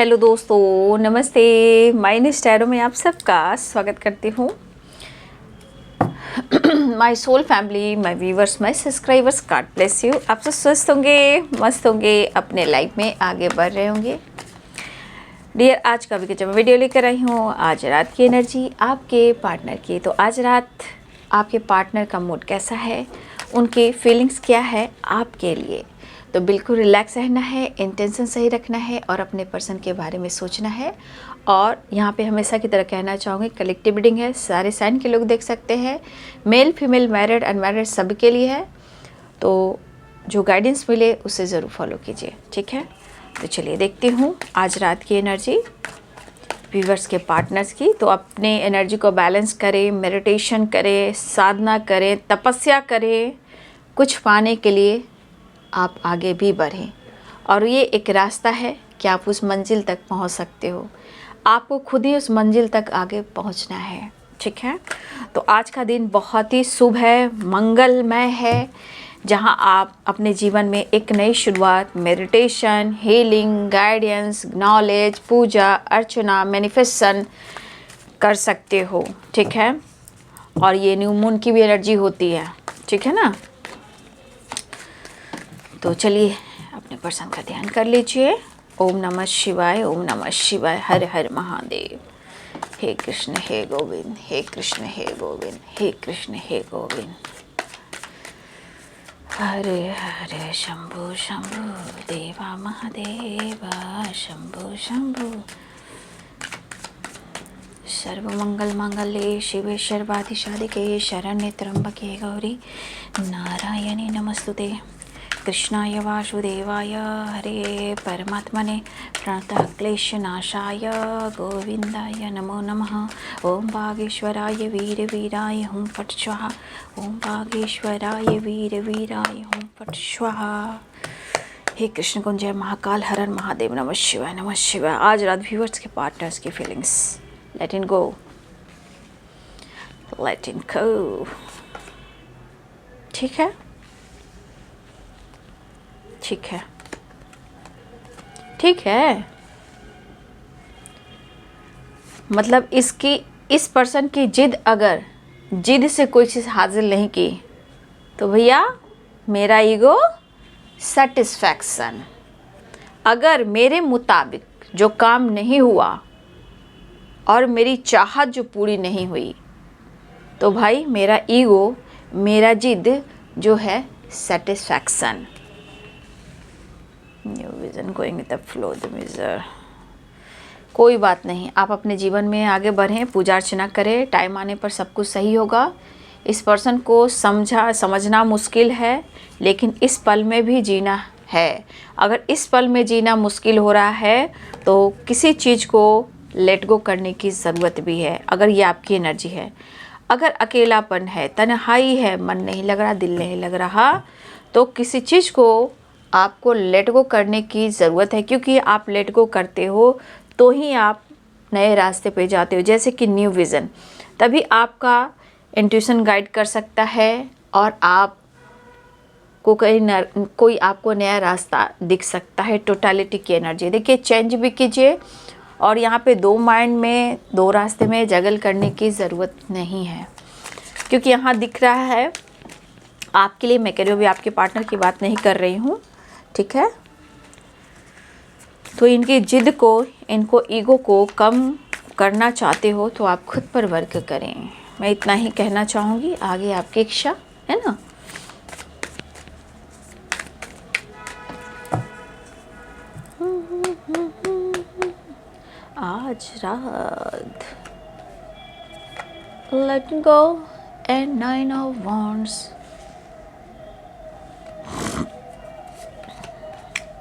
Hello दोस्तों, नमस्ते। Minus tarot में आप सबका स्वागत करती हूँ। My soul family, my viewers, my subscribers, God bless you. आप सब स्वस्थ होंगे, मस्त होंगे, अपने लाइफ में आगे बढ़ रहे होंगे। डियर, आज का भी जब मैं वीडियो लेकर आई हूँ, आज रात की एनर्जी आपके पार्टनर की। तो आज रात आपके पार्टनर का मूड कैसा है, उनकी फीलिंग्स क्या है आपके लिए। तो बिल्कुल रिलैक्स रहना है, इंटेंशन सही रखना है और अपने पर्सन के बारे में सोचना है। और यहाँ पे हमेशा की तरह कहना चाहूँगी, कलेक्टिव रीडिंग है, सारे साइन के लोग देख सकते हैं, मेल फीमेल मैरिड अनमैरिड सब के लिए है। तो जो गाइडेंस मिले उसे ज़रूर फॉलो कीजिए, ठीक है। तो चलिए देखती हूँ आज रात की एनर्जी व्यूवर्स के पार्टनर्स की। तो अपने एनर्जी को बैलेंस करें, मेडिटेशन करें, साधना करें, तपस्या करें, कुछ पाने के लिए आप आगे भी बढ़ें। और ये एक रास्ता है कि आप उस मंजिल तक पहुंच सकते हो। आपको खुद ही उस मंजिल तक आगे पहुंचना है, ठीक है। तो आज का दिन बहुत ही शुभ है, मंगलमय है, जहां आप अपने जीवन में एक नई शुरुआत, मेडिटेशन, हीलिंग, गाइडेंस, नॉलेज, पूजा अर्चना, मैनिफेस्टेशन कर सकते हो, ठीक है। और ये न्यू मून की भी एनर्जी होती है, ठीक है ना। तो चलिए अपने पर्सन का ध्यान कर लीजिए। ओम नमः शिवाय, ओम नमः शिवाय, हर हर महादेव। हे कृष्ण हे गोविंद, हे कृष्ण हे गोविंद, हे कृष्ण हे गोविंद। हरे हरे शंभु शंभु देवा महादेवा, शंभु शंभु। सर्वमंगल मांगल्ये शिवे सर्वाधिसाधिके, शरण्ये त्र्यंबके गौरी नारायणी नमस्तुते। कृष्णाय वासुदेवाय हरे परमात्मने प्रणतः क्लेशनाशाय गोविंदाय नमो नमः। ओम वागीश्वराय वीर वीराय हुं फट् स्वाहा। ओम वागीश्वराय वीर वीराय हुं फट् स्वाहा। हे कृष्ण कुंज जय महाकाल हरण महादेव, नमः शिवाय नमः शिवाय। आज रात व्यूअर्स के पार्टनर्स की feelings, let it go, let it go, ठीक है, ठीक है, ठीक है। मतलब इस पर्सन की जिद, अगर जिद से कोई चीज़ हासिल नहीं की तो भैया मेरा ईगो सेटिस्फैक्शन, अगर मेरे मुताबिक जो काम नहीं हुआ और मेरी चाहत जो पूरी नहीं हुई तो भाई मेरा ईगो, मेरा जिद जो है satisfaction. New vision going with the flow the major. कोई बात नहीं, आप अपने जीवन में आगे बढ़ें, पूजा अर्चना करें, टाइम आने पर सब कुछ सही होगा। इस पर्सन को समझना मुश्किल है, लेकिन इस पल में भी जीना है। अगर इस पल में जीना मुश्किल हो रहा है तो किसी चीज़ को लेट गो करने की ज़रूरत भी है। अगर ये आपकी एनर्जी है, अगर अकेलापन है, तन्हाई है, मन नहीं लग रहा, दिल नहीं लग रहा, तो किसी चीज़ को आपको लेट गो करने की ज़रूरत है। क्योंकि आप लेट गो करते हो तो ही आप नए रास्ते पे जाते हो, जैसे कि न्यू विज़न। तभी आपका इंट्यूशन गाइड कर सकता है और आप को कोई आपको नया रास्ता दिख सकता है। टोटलिटी की एनर्जी देखिए, चेंज भी कीजिए। और यहाँ पे दो माइंड में, दो रास्ते में जगल करने की ज़रूरत नहीं है, क्योंकि यहाँ दिख रहा है आपके लिए। मैं कह रही हूँ, अभी आपके पार्टनर की बात नहीं कर रही हूँ, ठीक है। तो इनकी जिद को, इनको ईगो को कम करना चाहते हो तो आप खुद पर वर्क करें। मैं इतना ही कहना चाहूँगी, आगे आपकी इच्छा है ना। आज रात let go and 9 of wands,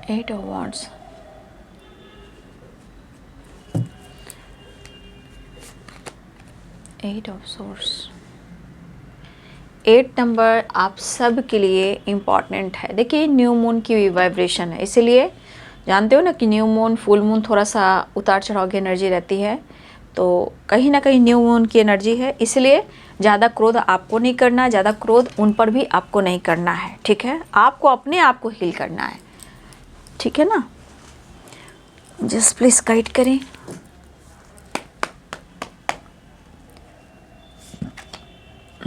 8 of wands, 8 of swords। 8 number आप सब के लिए इम्पॉर्टेंट है। देखिए, न्यू मून की वाइब्रेशन है, इसीलिए जानते हो ना कि न्यू मून, फुल मून थोड़ा सा उतार चढ़ाव की एनर्जी रहती है। तो कहीं ना कहीं न्यू मून की एनर्जी है, इसलिए ज़्यादा क्रोध आपको नहीं करना, ज़्यादा क्रोध उन पर भी आपको नहीं करना है, ठीक है। आपको अपने आप को हील करना है, ठीक है ना। जस्ट प्लीज़ गाइड करें।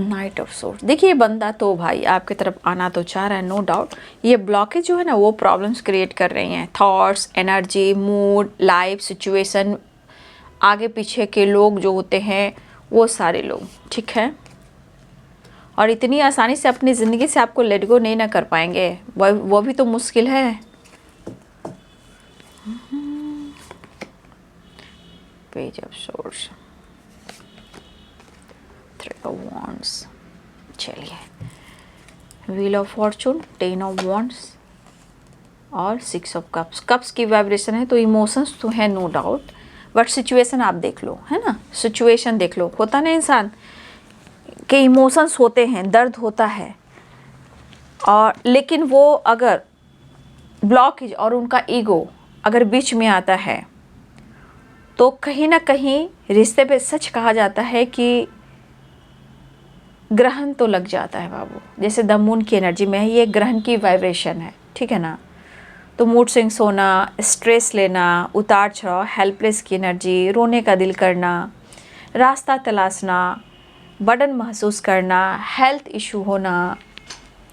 Night of source. देखिए ये बंदा तो भाई आपकी तरफ आना तो चाह रहा है, नो डाउट। ये ब्लॉकेज जो है ना वो प्रॉब्लम्स क्रिएट कर रही हैं। Thoughts, energy, mood, life situation, आगे पीछे के लोग जो होते हैं वो सारे लोग, ठीक है। और इतनी आसानी से अपनी ज़िंदगी से आपको लेट गो नहीं ना कर पाएंगे, वो भी तो मुश्किल है। Page of swords, three of wands, चलिए wheel of fortune, 10 of wands और 6 ऑफ कप्स। कप्स की वाइब्रेशन है तो इमोशंस तो है नो डाउट, बट सिचुएशन आप देख लो, है ना। सिचुएशन देख लो, होता ना इंसान के इमोशंस होते हैं, दर्द होता है, और लेकिन वो अगर ब्लॉकेज और उनका ईगो अगर बीच में आता है तो कहीं ना कहीं रिश्ते पे सच कहा जाता है कि ग्रहण तो लग जाता है बाबू। जैसे द मून की एनर्जी में है, ये ग्रहण की वाइब्रेशन है, ठीक है ना। तो मूड स्विंग्स होना, स्ट्रेस लेना, उतार चढ़ाव, हेल्पलेस की एनर्जी, रोने का दिल करना, रास्ता तलाशना, बर्डन महसूस करना, हेल्थ इशू होना,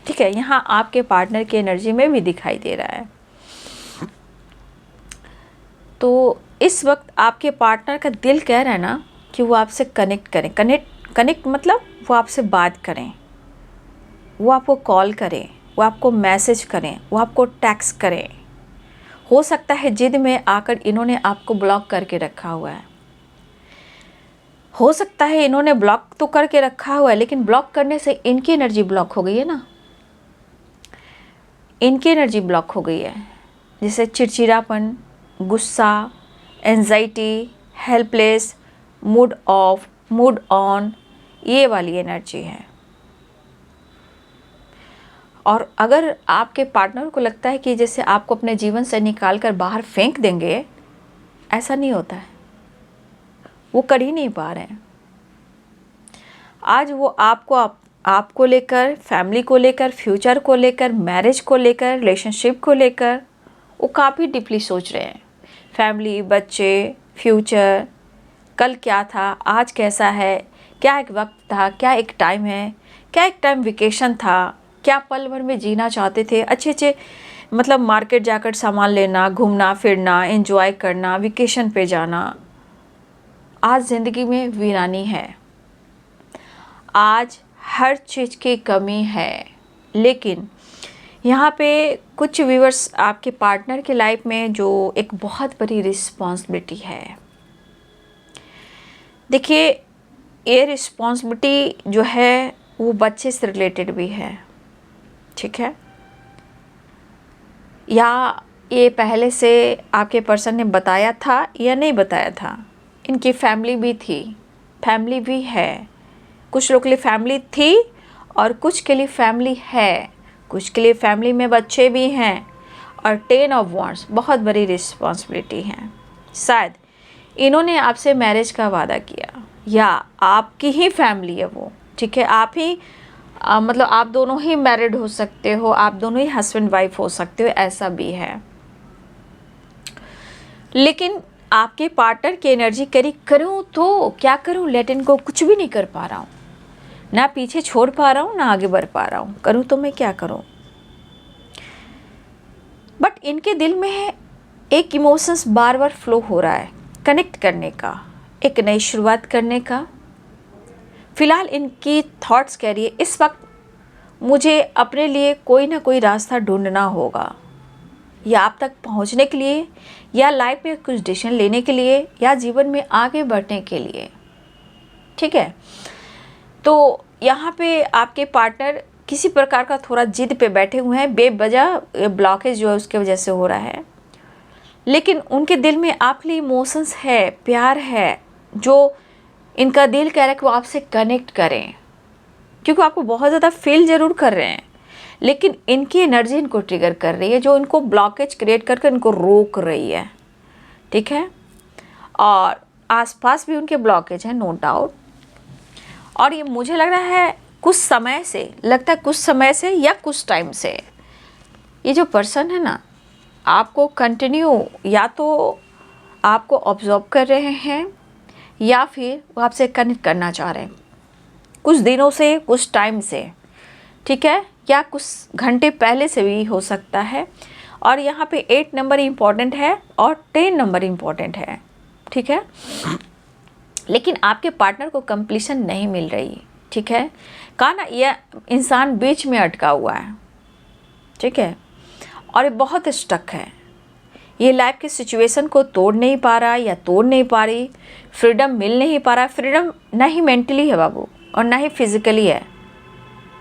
ठीक है। यहाँ आपके पार्टनर की एनर्जी में भी दिखाई दे रहा है। तो इस वक्त आपके पार्टनर का दिल कह रहा है ना कि वो आपसे कनेक्ट करें। कनेक्ट मतलब वो आपसे बात करें, वो आपको कॉल करें, वो आपको मैसेज करें, वो आपको टेक्स्ट करें। हो सकता है जिद में आकर इन्होंने आपको ब्लॉक करके रखा हुआ है। हो सकता है इन्होंने ब्लॉक तो करके रखा हुआ है, लेकिन ब्लॉक करने से इनकी एनर्जी ब्लॉक हो गई है ना, इनकी एनर्जी ब्लॉक हो गई है। जैसे चिड़चिड़ापन, गुस्सा, anxiety, helpless, mood off, mood on, ये वाली एनर्जी है। और अगर आपके पार्टनर को लगता है कि जैसे आपको अपने जीवन से निकाल कर बाहर फेंक देंगे, ऐसा नहीं होता है, वो कर ही नहीं पा रहे हैं। आज वो आपको लेकर, फैमिली को लेकर, फ्यूचर को लेकर, मैरिज को लेकर, रिलेशनशिप को लेकर वो काफ़ी डीपली सोच रहे हैं। फैमिली, बच्चे, फ्यूचर, कल क्या था, आज कैसा है, क्या एक वक्त था, क्या एक टाइम है, क्या एक टाइम वेकेशन था, क्या पल भर में जीना चाहते थे, अच्छे अच्छे मतलब मार्केट जाकर सामान लेना, घूमना फिरना, एंजॉय करना, वेकेशन पे जाना। आज ज़िंदगी में वीरानी है, आज हर चीज़ की कमी है। लेकिन यहाँ पे कुछ व्यूअर्स आपके पार्टनर की लाइफ में जो एक बहुत बड़ी रिस्पॉन्सिबिलिटी है। देखिए ये रिस्पॉन्सिबिलिटी जो है वो बच्चे से रिलेटेड भी है, ठीक है। या ये पहले से आपके पर्सन ने बताया था या नहीं बताया था। इनकी फैमिली भी थी, फैमिली भी है, कुछ लोग के लिए फैमिली थी और कुछ के लिए फैमिली है, कुछ के लिए फैमिली में बच्चे भी हैं। और 10 ऑफ वॉन्ड्स बहुत बड़ी रिस्पॉन्सिबिलिटी है। शायद इन्होंने आपसे मैरिज का वादा किया, या आपकी ही फैमिली है वो, ठीक है। आप ही मतलब आप दोनों ही मैरिड हो सकते हो, आप दोनों ही हस्बैंड वाइफ हो सकते हो, ऐसा भी है। लेकिन आपके पार्टनर की एनर्जी करूँ तो क्या करूँ, लेट इनको कुछ भी नहीं कर पा रहा हूँ, ना पीछे छोड़ पा रहा हूँ, ना आगे बढ़ पा रहा हूँ, करूँ तो मैं क्या करूँ। बट इनके दिल में एक इमोशंस बार बार फ्लो हो रहा है, कनेक्ट करने का, एक नई शुरुआत करने का। फ़िलहाल इनकी थॉट्स कह रही है इस वक्त मुझे अपने लिए कोई ना कोई रास्ता ढूंढना होगा, या आप तक पहुंचने के लिए, या लाइफ में कुछ डिसीजन लेने के लिए, या जीवन में आगे बढ़ने के लिए, ठीक है। तो यहाँ पे आपके पार्टनर किसी प्रकार का थोड़ा जिद पे बैठे हुए हैं, बेवजह ब्लॉकेज जो है उसके वजह से हो रहा है। लेकिन उनके दिल में आपके लिए इमोशंस है, प्यार है, जो इनका दिल कह रहा है कि वो आपसे कनेक्ट करें, क्योंकि आपको बहुत ज़्यादा फील ज़रूर कर रहे हैं। लेकिन इनकी एनर्जी इनको ट्रिगर कर रही है, जो इनको ब्लॉकेज क्रिएट करके इनको रोक रही है, ठीक है। और आसपास भी उनके ब्लॉकेज हैं नो डाउट। और ये मुझे लग रहा है कुछ समय से, लगता है कुछ समय से या कुछ टाइम से ये जो पर्सन है ना आपको कंटिन्यू या तो आपको ऑब्जर्व कर रहे हैं या फिर वो आपसे कनेक्ट करना चाह रहे हैं कुछ दिनों से, कुछ टाइम से, ठीक है, या कुछ घंटे पहले से भी हो सकता है। और यहाँ पे 8 नंबर इम्पॉर्टेंट है और 10 नंबर इम्पॉर्टेंट है, ठीक है। लेकिन आपके पार्टनर को कंप्लीशन नहीं मिल रही, ठीक है। कहा ना, यह इंसान बीच में अटका हुआ है, ठीक है, और ये बहुत स्टक है। ये लाइफ की सिचुएशन को तोड़ नहीं पा रहा या तोड़ नहीं पा रही, फ्रीडम मिल नहीं पा रहा। फ्रीडम ना ही मेंटली है बाबू और ना ही फिजिकली है,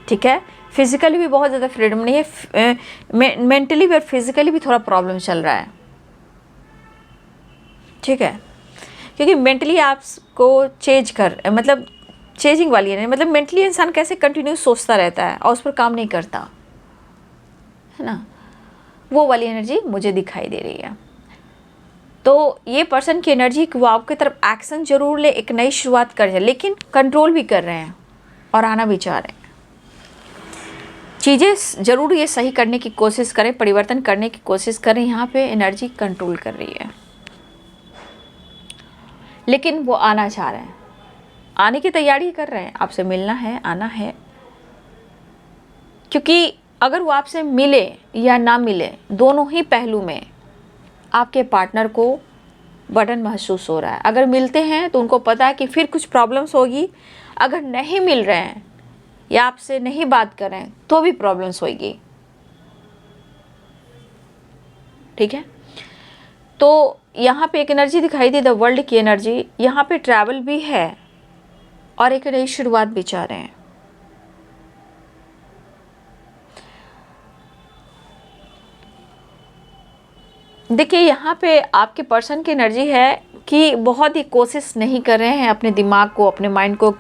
ठीक है। फिजिकली भी बहुत ज़्यादा फ्रीडम नहीं है, मेंटली भी और फिजिकली भी थोड़ा प्रॉब्लम चल रहा है, ठीक है। क्योंकि मेंटली आपको मतलब चेंजिंग वाली है, मतलब मेंटली इंसान कैसे कंटिन्यू सोचता रहता है और उस पर काम नहीं करता है ना, वो वाली एनर्जी मुझे दिखाई दे रही है। तो ये पर्सन की एनर्जी कि वो आपकी तरफ एक्शन जरूर ले, एक नई शुरुआत कर जाए, लेकिन कंट्रोल भी कर रहे हैं और आना भी चाह रहे हैं। चीज़ें ज़रूर ये सही करने की कोशिश करें, परिवर्तन करने की कोशिश करें। यहाँ पे एनर्जी कंट्रोल कर रही है, लेकिन वो आना चाह रहे हैं, आने की तैयारी कर रहे हैं, आपसे मिलना है, आना है। क्योंकि अगर वो आपसे मिले या ना मिले, दोनों ही पहलू में आपके पार्टनर को बर्डन महसूस हो रहा है। अगर मिलते हैं तो उनको पता है कि फिर कुछ प्रॉब्लम्स होगी, अगर नहीं मिल रहे हैं या आपसे नहीं बात कर रहे हैं तो भी प्रॉब्लम्स होगी, ठीक है। तो यहाँ पे एक एनर्जी दिखाई दी, द वर्ल्ड की एनर्जी। यहाँ पे ट्रैवल भी है और एक नई शुरुआत भी चाह रहे हैं। देखिए, यहाँ पे आपके पर्सन की एनर्जी है कि बहुत ही कोशिश नहीं कर रहे हैं अपने दिमाग को, अपने माइंड को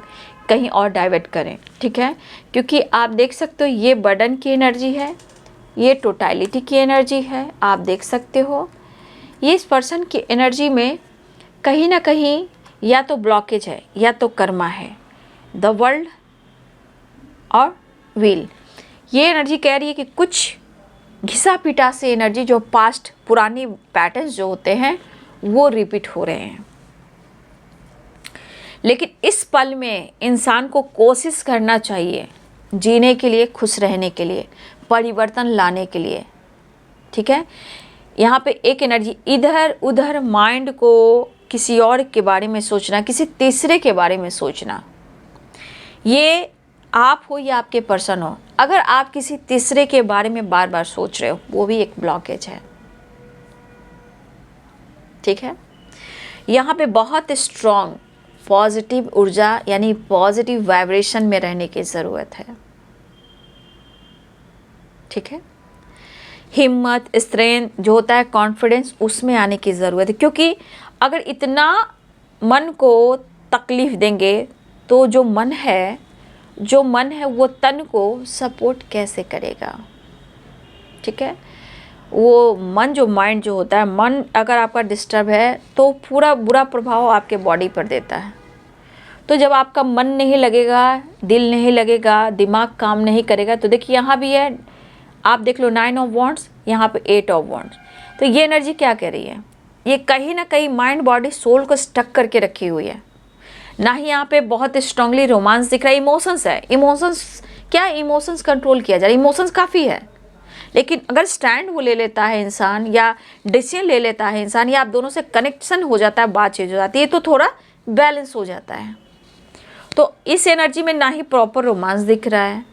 कहीं और डाइवर्ट करें, ठीक है। क्योंकि आप देख सकते हो ये बर्डन की एनर्जी है, ये टोटलिटी की एनर्जी है। आप देख सकते हो ये इस पर्सन की एनर्जी में कहीं ना कहीं या तो ब्लॉकेज है या तो कर्मा है, द वर्ल्ड और व्हील। ये एनर्जी कह रही है कि कुछ घिसा पिटा से एनर्जी, जो पास्ट पुरानी पैटर्न्स जो होते हैं वो रिपीट हो रहे हैं। लेकिन इस पल में इंसान को कोशिश करना चाहिए जीने के लिए, खुश रहने के लिए, परिवर्तन लाने के लिए, ठीक है। यहाँ पे एक एनर्जी इधर उधर माइंड को किसी और के बारे में सोचना, किसी तीसरे के बारे में सोचना, ये आप हो या आपके पर्सन हो, अगर आप किसी तीसरे के बारे में बार बार सोच रहे हो, वो भी एक ब्लॉकेज है, ठीक है। यहाँ पे बहुत स्ट्रॉन्ग पॉजिटिव ऊर्जा यानी पॉजिटिव वाइब्रेशन में रहने की ज़रूरत है, ठीक है। हिम्मत, स्ट्रेंथ जो होता है, कॉन्फिडेंस, उसमें आने की ज़रूरत है। क्योंकि अगर इतना मन को तकलीफ़ देंगे तो जो मन है वो तन को सपोर्ट कैसे करेगा, ठीक है। वो मन, जो माइंड जो होता है, मन अगर आपका डिस्टर्ब है तो पूरा बुरा प्रभाव आपके बॉडी पर देता है। तो जब आपका मन नहीं लगेगा, दिल नहीं लगेगा, दिमाग काम नहीं करेगा, तो देखिए यहाँ भी है, आप देख लो 9 ऑफ वॉन्ड्स, यहाँ पे 8 ऑफ वॉन्ड्स। तो ये एनर्जी क्या कह रही है, ये कहीं ना कहीं माइंड बॉडी सोल को स्टक करके रखी हुई है। ना ही यहाँ पे बहुत स्ट्रांगली रोमांस दिख रहा है, इमोशंस है। इमोशंस क्या, इमोशंस कंट्रोल किया जा रहा है, इमोशंस काफ़ी है। लेकिन अगर स्टैंड वो ले लेता है इंसान, या डिसीजन ले लेता है इंसान, या आप दोनों से कनेक्शन हो जाता है, बातचीत हो जाती है, तो थोड़ा बैलेंस हो जाता है। तो इस एनर्जी में ना ही प्रॉपर रोमांस दिख रहा है,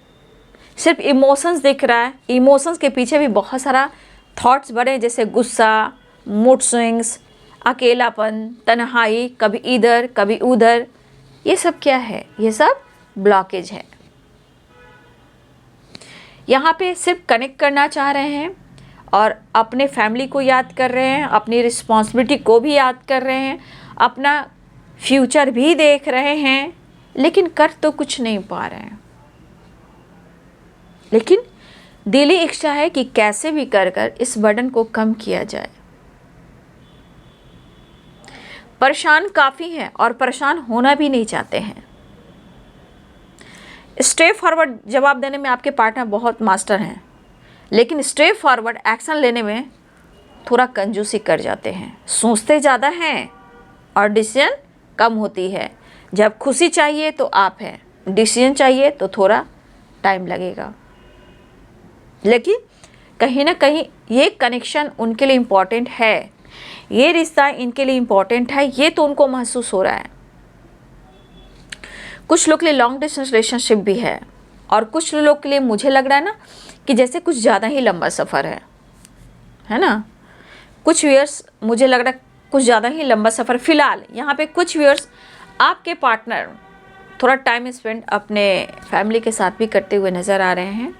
सिर्फ इमोशंस दिख रहा है। इमोशंस के पीछे भी बहुत सारा थॉट्स बड़े, जैसे गुस्सा, मूड स्विंग्स, अकेलापन, तन्हाई, कभी इधर कभी उधर। ये सब क्या है, ये सब ब्लॉकेज है। यहाँ पे सिर्फ कनेक्ट करना चाह रहे हैं और अपने फैमिली को याद कर रहे हैं, अपनी रिस्पॉन्सिबिलिटी को भी याद कर रहे हैं, अपना फ्यूचर भी देख रहे हैं, लेकिन कर तो कुछ नहीं पा रहे हैं। लेकिन दिली इच्छा है कि कैसे भी कर कर इस बर्डन को कम किया जाए। परेशान काफ़ी हैं और परेशान होना भी नहीं चाहते हैं। स्टेप फॉरवर्ड जवाब देने में आपके पार्टनर बहुत मास्टर हैं, लेकिन स्टेप फॉरवर्ड एक्शन लेने में थोड़ा कंजूसी कर जाते हैं, सोचते ज़्यादा हैं और डिसीजन कम होती है। जब खुशी चाहिए तो आप हैं, डिसीजन चाहिए तो थोड़ा टाइम लगेगा। लेकिन कहीं ना कहीं ये कनेक्शन उनके लिए इम्पॉर्टेंट है, ये रिश्ता इनके लिए इम्पॉर्टेंट है, ये तो उनको महसूस हो रहा है। कुछ लोग के लिए लॉन्ग डिस्टेंस रिलेशनशिप भी है और कुछ लोग के लिए मुझे लग रहा है ना कि जैसे कुछ ज़्यादा ही लंबा सफ़र है ना। कुछ व्यूअर्स मुझे लग रहा है कुछ ज़्यादा ही लंबा सफ़र फ़िलहाल यहाँ पे। कुछ व्यूअर्स आपके पार्टनर थोड़ा टाइम स्पेंड अपने फैमिली के साथ भी करते हुए नज़र आ रहे हैं,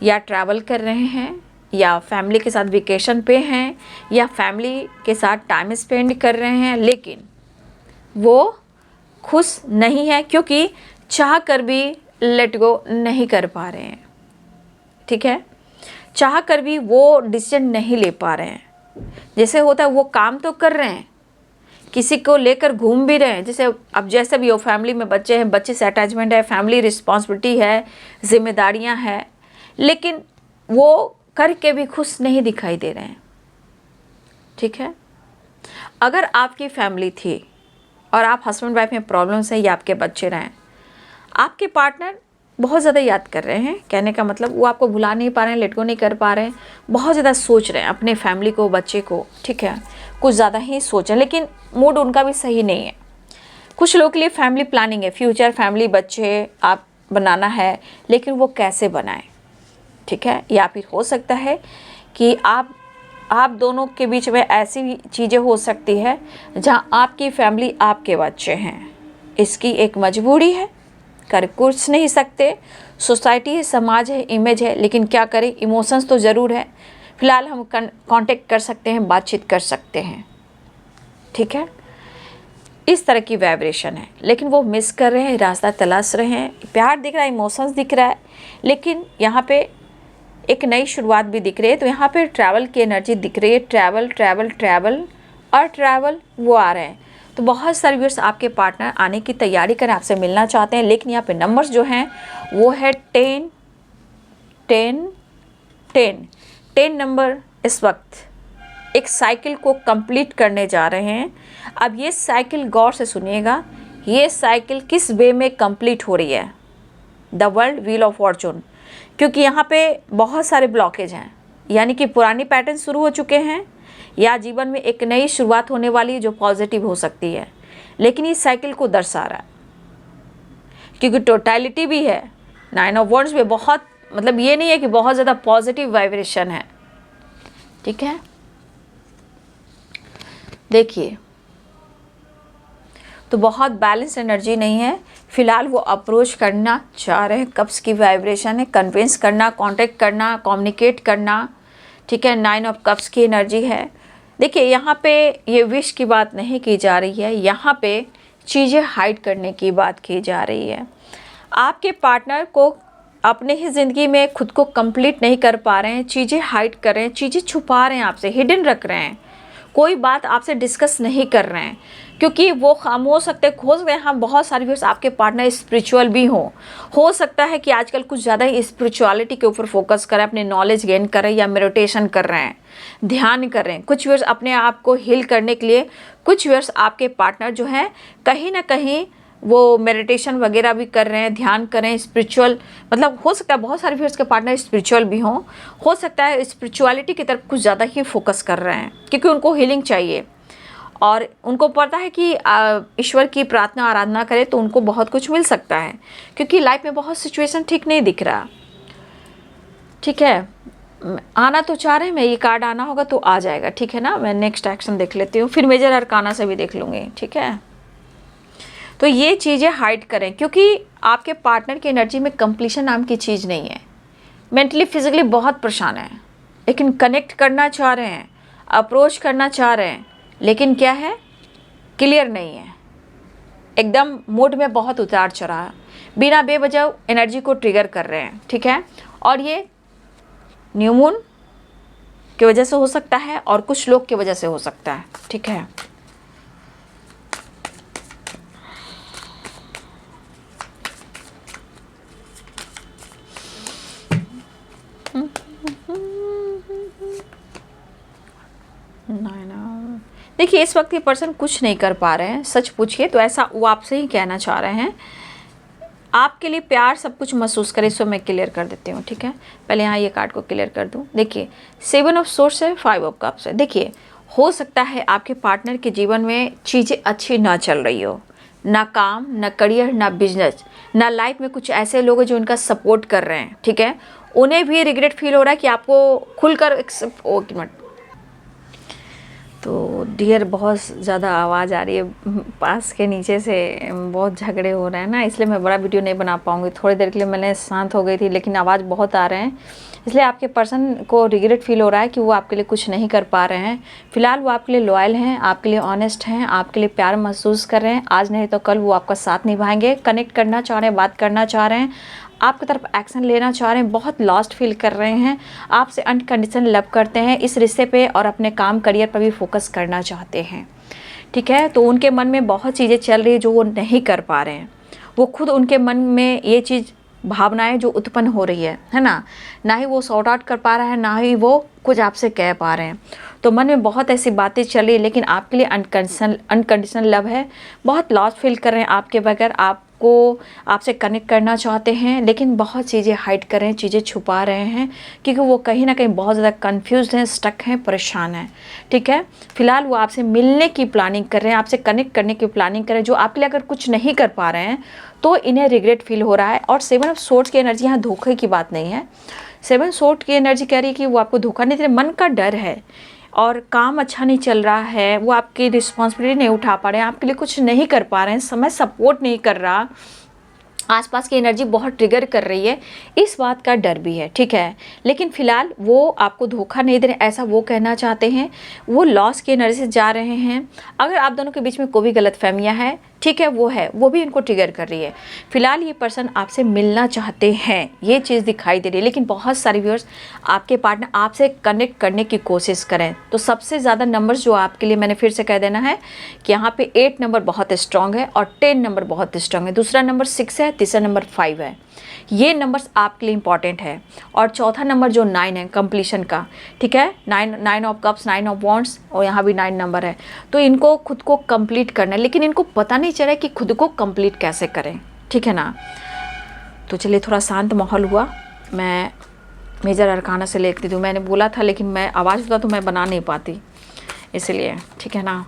या ट्रैवल कर रहे हैं, या फैमिली के साथ वेकेशन पे हैं, या फैमिली के साथ टाइम स्पेंड कर रहे हैं, लेकिन वो खुश नहीं है क्योंकि चाह कर भी लेट गो नहीं कर पा रहे हैं। ठीक है, चाह कर भी वो डिसीजन नहीं ले पा रहे हैं। जैसे होता है वो काम तो कर रहे हैं, किसी को लेकर घूम भी रहे हैं, जैसे अब जैसे भी हो, फैमिली में बच्चे हैं, बच्चे से अटैचमेंट है, फैमिली रिस्पॉन्सिबिलिटी है, जिम्मेदारियां हैं, लेकिन वो करके भी खुश नहीं दिखाई दे रहे हैं। ठीक है, अगर आपकी फैमिली थी और आप हस्बैंड वाइफ में प्रॉब्लम्स हैं या आपके बच्चे रहें, आपके पार्टनर बहुत ज़्यादा याद कर रहे हैं, कहने का मतलब वो आपको भुला नहीं पा रहे हैं, लेट गो नहीं कर पा रहे हैं, बहुत ज़्यादा सोच रहे हैं अपने फैमिली को, बच्चे को। ठीक है, कुछ ज़्यादा ही सोचें, लेकिन मूड उनका भी सही नहीं है। कुछ लोगों के लिए फैमिली प्लानिंग है, फ्यूचर फैमिली बच्चे आप बनाना है, लेकिन वो कैसे बनाएं। ठीक है, या फिर हो सकता है कि आप दोनों के बीच में ऐसी चीज़ें हो सकती है जहाँ आपकी फैमिली आपके बच्चे हैं, इसकी एक मजबूरी है, कर कुछ नहीं सकते। सोसाइटी है, समाज है, इमेज है, लेकिन क्या करें, इमोशंस तो ज़रूर है। फिलहाल हम कांटेक्ट कर सकते हैं, बातचीत कर सकते हैं। ठीक है, इस तरह की वाइब्रेशन है, लेकिन वो मिस कर रहे हैं, रास्ता तलाश रहे हैं, प्यार दिख रहा है, इमोशंस दिख रहा है, लेकिन यहाँ पे एक नई शुरुआत भी दिख रही है। तो यहाँ पे ट्रैवल की एनर्जी दिख रही है, ट्रैवल ट्रैवल ट्रैवल और ट्रैवल वो आ रहे हैं। तो बहुत सारे व्यूअर्स आपके पार्टनर आने की तैयारी करें, आपसे मिलना चाहते हैं, लेकिन यहाँ पे नंबर्स जो हैं वो है 10 10 10 10 नंबर इस वक्त एक साइकिल को कंप्लीट करने जा रहे हैं। अब ये साइकिल गौर से सुनिएगा, ये साइकिल किस वे में कंप्लीट हो रही है, the world wheel of Fortune, क्योंकि यहाँ पे बहुत सारे ब्लॉकेज हैं, यानी कि पुरानी पैटर्न शुरू हो चुके हैं या जीवन में एक नई शुरुआत होने वाली है जो पॉजिटिव हो सकती है, लेकिन इस साइकिल को दर्शा रहा है क्योंकि टोटलिटी भी है। 9 ऑफ वॉन्ड्स में बहुत मतलब ये नहीं है कि बहुत ज़्यादा पॉजिटिव वाइब्रेशन है। ठीक है, देखिए तो बहुत बैलेंस एनर्जी नहीं है। फिलहाल वो अप्रोच करना चाह रहे हैं, कप्स की वाइब्रेशन है, कन्विंस करना, कांटेक्ट करना, कम्युनिकेट करना। ठीक है, 9 ऑफ कप्स की एनर्जी है। देखिए यहाँ पे ये विश की बात नहीं की जा रही है, यहाँ पे चीज़ें हाइड करने की बात की जा रही है। आपके पार्टनर को अपने ही ज़िंदगी में खुद को कंप्लीट नहीं कर पा रहे हैं, चीज़ें हाइड कर रहे हैं, चीज़ें छुपा रहे हैं, आपसे हिडन रख रहे हैं, कोई बात आपसे डिस्कस नहीं कर रहे हैं क्योंकि वो हम हो सकते हैं हम बहुत सारे व्यूअर्स आपके पार्टनर स्पिरिचुअल भी हो सकता है कि आजकल कुछ ज़्यादा ही स्पिरिचुअलिटी के ऊपर फोकस करें, अपने नॉलेज गेन करें या मेडिटेशन कर रहे हैं, ध्यान कर रहे हैं। कुछ व्यूअर्स अपने आप को हील करने के लिए, कुछ व्यूअर्स आपके पार्टनर जो हैं कहीं ना कहीं वो मेडिटेशन वगैरह भी कर रहे हैं, ध्यान कर रहे हैं, स्पिरिचुअल मतलब हो सकता है बहुत सारे व्यूअर्स के पार्टनर स्पिरिचुअल भी हों, हो सकता है स्पिरिचुअलिटी की तरफ कुछ ज़्यादा ही फोकस कर रहे हैं क्योंकि उनको हीलिंग चाहिए और उनको पता है कि ईश्वर की प्रार्थना आराधना करें तो उनको बहुत कुछ मिल सकता है क्योंकि लाइफ में बहुत सिचुएशन ठीक नहीं दिख रहा। ठीक है, आना तो चाह रहे हैं, मैं ये कार्ड आना होगा तो आ जाएगा। ठीक है ना, मैं नेक्स्ट एक्शन देख लेती हूँ, फिर मेजर अरकाना से भी देख लूँगी। ठीक है, तो ये चीज़ें हाइड करें क्योंकि आपके पार्टनर की एनर्जी में कंप्लीशन नाम की चीज़ नहीं है। मेंटली फिजिकली बहुत परेशान है, लेकिन कनेक्ट करना चाह रहे हैं, अप्रोच करना चाह रहे हैं, लेकिन क्या है, क्लियर नहीं है, एकदम मूड में बहुत उतार चढ़ाव, बिना बेवजह एनर्जी को ट्रिगर कर रहे हैं। ठीक है, और ये न्यू मून की वजह से हो सकता है और कुछ लोग की वजह से हो सकता है। ठीक है, नहीं ना, देखिए इस वक्त ये पर्सन कुछ नहीं कर पा रहे हैं, सच पूछिए तो ऐसा वो आपसे ही कहना चाह रहे हैं। आपके लिए प्यार सब कुछ महसूस करे, इसको मैं क्लियर कर देती हूँ, ठीक है। पहले यहाँ ये कार्ड को क्लियर कर दूँ। देखिए 7 ऑफ सोर्स है, 5 ऑफ कप्स है। देखिए हो सकता है आपके पार्टनर के जीवन में चीज़ें अच्छी ना चल रही हो, ना काम, ना करियर, ना बिजनेस, ना लाइफ में कुछ ऐसे लोग हैं जो उनका सपोर्ट कर रहे हैं, ठीक है। उन्हें भी रिग्रेट फील हो रहा है कि आपको खुलकर एक मिनट, तो डियर बहुत ज़्यादा आवाज़ आ रही है पास के नीचे से, बहुत झगड़े हो रहे हैं ना, इसलिए मैं बड़ा वीडियो नहीं बना पाऊँगी। थोड़ी देर के लिए मैंने शांत हो गई थी, लेकिन आवाज़ बहुत आ रहे हैं, इसलिए आपके पर्सन को रिग्रेट फील हो रहा है कि वो आपके लिए कुछ नहीं कर पा रहे हैं। फिलहाल वो आपके लिए लॉयल हैं, आपके लिए ऑनेस्ट हैं, आपके लिए प्यार महसूस कर रहे हैं। आज नहीं तो कल वो आपका साथ निभाएंगे, कनेक्ट करना चाह रहे हैं, बात करना चाह रहे हैं, आपकी तरफ एक्शन लेना चाह रहे हैं, बहुत लॉस्ट फील कर रहे हैं, आपसे अनकंडीशनल लव करते हैं, इस रिश्ते पे और अपने काम करियर पर भी फोकस करना चाहते हैं, ठीक है। तो उनके मन में बहुत चीज़ें चल रही है जो वो नहीं कर पा रहे हैं। वो खुद उनके मन में ये चीज़ भावनाएं जो उत्पन्न हो रही है ना ही वो सॉर्ट आउट कर पा रहा है, ना ही वो कुछ आपसे कह पा रहे हैं। तो मन में बहुत ऐसी बातें चल रही है, लेकिन आपके लिए अनकंडीशनल लव है, बहुत लॉस्ट फील कर रहे हैं आपके बगैर, आपसे कनेक्ट करना चाहते हैं, लेकिन बहुत चीज़ें हाइड कर रहे हैं, चीज़ें छुपा रहे हैं, क्योंकि वो कहीं ना कहीं बहुत ज़्यादा कंफ्यूज हैं, स्टक हैं, परेशान हैं, ठीक है। फिलहाल वो आपसे मिलने की प्लानिंग कर रहे हैं, आपसे कनेक्ट करने की प्लानिंग कर रहे हैं, जो आपके लिए अगर कुछ नहीं कर पा रहे हैं तो इन्हें रिग्रेट फील हो रहा है। और 7 ऑफ सोर्ड्स की एनर्जी यहाँ धोखे की बात नहीं है, 7 सोर्ड की एनर्जी कह रही है कि वो आपको धोखा नहीं दे रहे, मन का डर है और काम अच्छा नहीं चल रहा है, वो आपकी रिस्पॉन्सिबिलिटी नहीं उठा पा रहे हैं, आपके लिए कुछ नहीं कर पा रहे हैं, समय सपोर्ट नहीं कर रहा, आसपास की एनर्जी बहुत ट्रिगर कर रही है, इस बात का डर भी है, ठीक है। लेकिन फिलहाल वो आपको धोखा नहीं दे रहे, ऐसा वो कहना चाहते हैं, वो लॉस की एनर्जी से जा रहे हैं। अगर आप दोनों के बीच में कोई भी गलतफहमियां है, ठीक है, वो भी इनको ट्रिगर कर रही है। फिलहाल ये पर्सन आपसे मिलना चाहते हैं, ये चीज़ दिखाई दे रही है, लेकिन बहुत सारे व्यूअर्स आपके पार्टनर आपसे कनेक्ट करने की कोशिश करें तो सबसे ज़्यादा नंबर्स जो आपके लिए, मैंने फिर से कह देना है कि यहाँ पे 8 नंबर बहुत स्ट्रॉन्ग है और 10 नंबर बहुत स्ट्रॉन्ग है, दूसरा नंबर 6 है, तीसरा नंबर 5 है, ये नंबर्स आपके लिए इंपॉर्टेंट है। और चौथा नंबर जो 9 है कंप्लीशन का, ठीक है, 9 ऑफ कप्स, 9 ऑफ वॉन्ड्स, और यहाँ भी 9 नंबर है, तो इनको खुद को कंप्लीट करना है, लेकिन इनको पता नहीं चल रहा है कि खुद को कंप्लीट कैसे करें, ठीक है ना। तो चलिए थोड़ा शांत माहौल हुआ, मैं मेजर अरकाना से लेती थी, मैंने बोला था लेकिन मैं आवाज़ होता तो मैं बना नहीं पाती, इसलिए, ठीक है ना।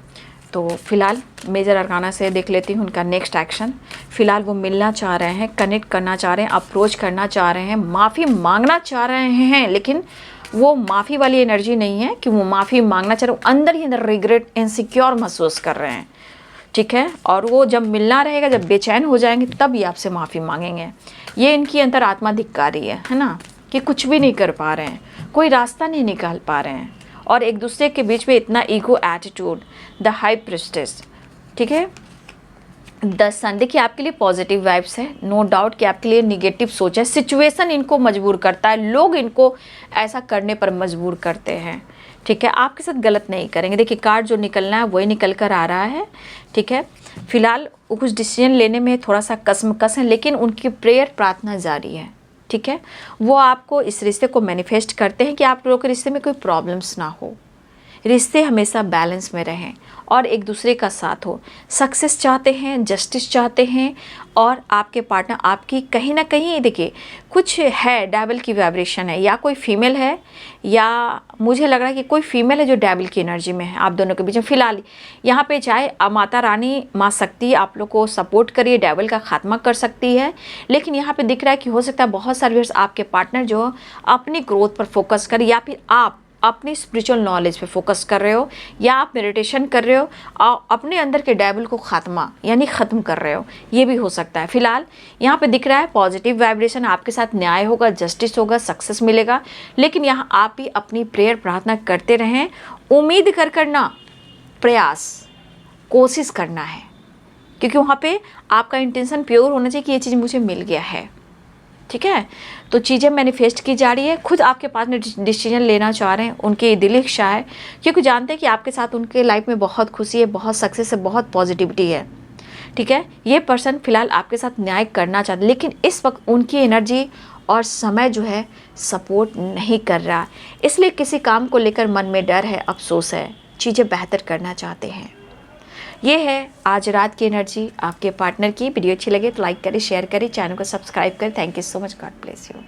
तो फिलहाल मेजर अरकाना से देख लेती हूँ उनका नेक्स्ट एक्शन। फिलहाल वो मिलना चाह रहे हैं, कनेक्ट करना चाह रहे हैं, अप्रोच करना चाह रहे हैं, माफ़ी मांगना चाह रहे हैं, लेकिन वो माफ़ी वाली एनर्जी नहीं है कि वो माफ़ी मांगना चाह रहे हैं, अंदर ही अंदर रिग्रेट, इनसिक्योर महसूस कर रहे हैं, ठीक है। और वो जब मिलना रहेगा, जब बेचैन हो जाएंगे, तब ये आपसे माफ़ी मांगेंगे। ये इनकी अंतरात्मा दिखा रही है ना, कि कुछ भी नहीं कर पा रहे हैं, कोई रास्ता नहीं निकाल पा रहे हैं, और एक दूसरे के बीच में इतना ego attitude, the high priestess, ठीक है। 10 सन, देखिए आपके लिए पॉजिटिव वाइब्स है, नो डाउट कि आपके लिए निगेटिव सोच है, सिचुएशन इनको मजबूर करता है, लोग इनको ऐसा करने पर मजबूर करते हैं, ठीक है। आपके साथ गलत नहीं करेंगे। देखिए कार्ड जो निकलना है वही निकल कर आ रहा है, ठीक है। फिलहाल वो कुछ डिसीजन लेने में थोड़ा सा कसमकस है, लेकिन उनकी प्रेयर, प्रार्थना जारी है, ठीक है। वो आपको इस रिश्ते को मैनिफेस्ट करते हैं कि आप लोगों के रिश्ते में कोई प्रॉब्लम्स ना हो, रिश्ते हमेशा बैलेंस में रहें और एक दूसरे का साथ हो, सक्सेस चाहते हैं, जस्टिस चाहते हैं, और आपके पार्टनर आपकी कहीं ना कहीं, देखिए कुछ है डेविल की वाइब्रेशन है, या कोई फीमेल है, या मुझे लग रहा है कि कोई फीमेल है जो डेविल की एनर्जी में है आप दोनों के बीच में। फिलहाल यहाँ पे चाहे माता रानी, माँ शक्ति आप लोग को सपोर्ट करिए, डेविल का खात्मा कर सकती है, लेकिन यहाँ पे दिख रहा है कि हो सकता है बहुत सारे व्यूअर्स आपके पार्टनर जो अपनी ग्रोथ पर फोकस करें, या फिर आप अपनी स्पिरिचुअल नॉलेज पे फोकस कर रहे हो, या आप मेडिटेशन कर रहे हो और अपने अंदर के डेविल को खात्मा यानी ख़त्म कर रहे हो, ये भी हो सकता है। फिलहाल यहाँ पे दिख रहा है पॉजिटिव वाइब्रेशन, आपके साथ न्याय होगा, जस्टिस होगा, सक्सेस मिलेगा, लेकिन यहाँ आप भी अपनी प्रेयर, प्रार्थना करते रहें, उम्मीद कर करना, प्रयास, कोशिश करना है, क्योंकि वहाँ पे आपका इंटेंशन प्योर होना चाहिए कि ये चीज़ मुझे मिल गया है, ठीक है। तो चीज़ें मैनिफेस्ट की जा रही है, खुद आपके पास में डिसीजन लेना चाह रहे हैं, उनकी दिली इच्छा है, क्योंकि जानते हैं कि आपके साथ उनके लाइफ में बहुत खुशी है, बहुत सक्सेस है, बहुत पॉजिटिविटी है, ठीक है। ये पर्सन फिलहाल आपके साथ न्याय करना चाहते हैं, लेकिन इस वक्त उनकी एनर्जी और समय जो है सपोर्ट नहीं कर रहा, इसलिए किसी काम को लेकर मन में डर है, अफसोस है, चीज़ें बेहतर करना चाहते हैं। ये है आज रात की एनर्जी आपके पार्टनर की। वीडियो अच्छी लगे तो लाइक करें, शेयर करें, चैनल को सब्सक्राइब करें। Thank you so much. God bless you.